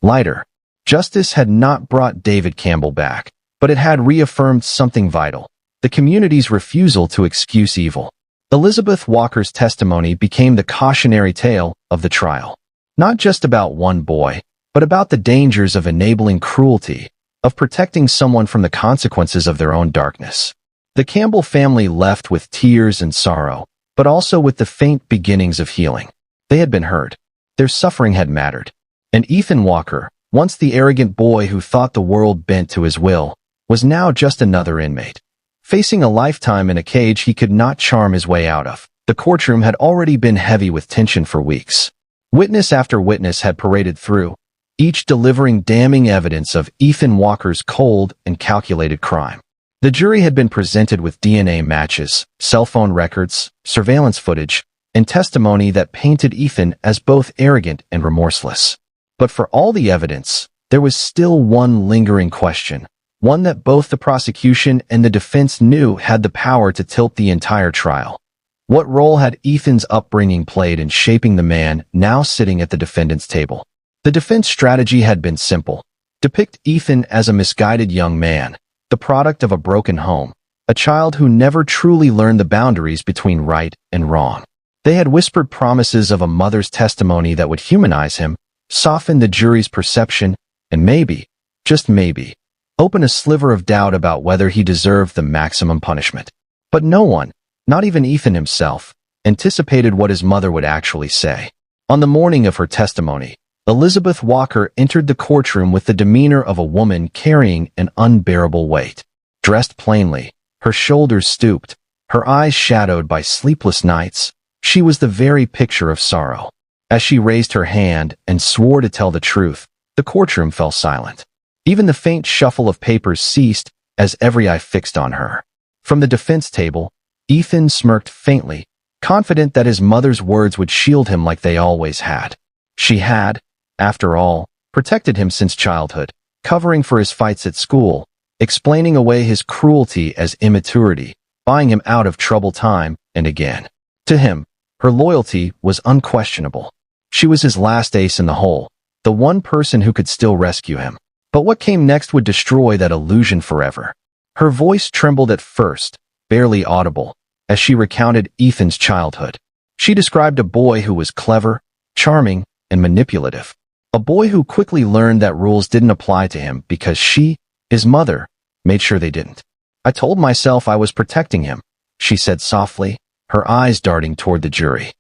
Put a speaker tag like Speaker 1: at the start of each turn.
Speaker 1: lighter. Justice had not brought David Campbell back, but it had reaffirmed something vital: the community's refusal to excuse evil. Elizabeth Walker's testimony became the cautionary tale of the trial. Not just about one boy, but about the dangers of enabling cruelty, of protecting someone from the consequences of their own darkness. The Campbell family left with tears and sorrow, but also with the faint beginnings of healing. They had been heard. Their suffering had mattered. And Ethan Walker, once the arrogant boy who thought the world bent to his will, was now just another inmate, facing a lifetime in a cage he could not charm his way out of. The courtroom had already been heavy with tension for weeks. Witness after witness had paraded through, each delivering damning evidence of Ethan Walker's cold and calculated crime. The jury had been presented with DNA matches, cell phone records, surveillance footage, and testimony that painted Ethan as both arrogant and remorseless. But for all the evidence, there was still one lingering question, one that both the prosecution and the defense knew had the power to tilt the entire trial. What role had Ethan's upbringing played in shaping the man now sitting at the defendant's table? The defense strategy had been simple: depict Ethan as a misguided young man, the product of a broken home, a child who never truly learned the boundaries between right and wrong. They had whispered promises of a mother's testimony that would humanize him, soften the jury's perception, and maybe, just maybe, open a sliver of doubt about whether he deserved the maximum punishment. But no one, not even Ethan himself, anticipated what his mother would actually say. On the morning of her testimony, Elizabeth Walker entered the courtroom with the demeanor of a woman carrying an unbearable weight. Dressed plainly, her shoulders stooped, her eyes shadowed by sleepless nights, she was the very picture of sorrow. As she raised her hand and swore to tell the truth, the courtroom fell silent. Even the faint shuffle of papers ceased as every eye fixed on her. From the defense table, Ethan smirked faintly, confident that his mother's words would shield him like they always had. She had, after all, protected him since childhood, covering for his fights at school, explaining away his cruelty as immaturity, buying him out of trouble time and again. To him, her loyalty was unquestionable. She was his last ace in the hole, the one person who could still rescue him. But what came next would destroy that illusion forever. Her voice trembled at first, barely audible, as she recounted Ethan's childhood. She described a boy who was clever, charming, and manipulative. A boy who quickly learned that rules didn't apply to him because she, his mother, made sure they didn't. "I told myself I was protecting him," she said softly, her eyes darting toward the jury.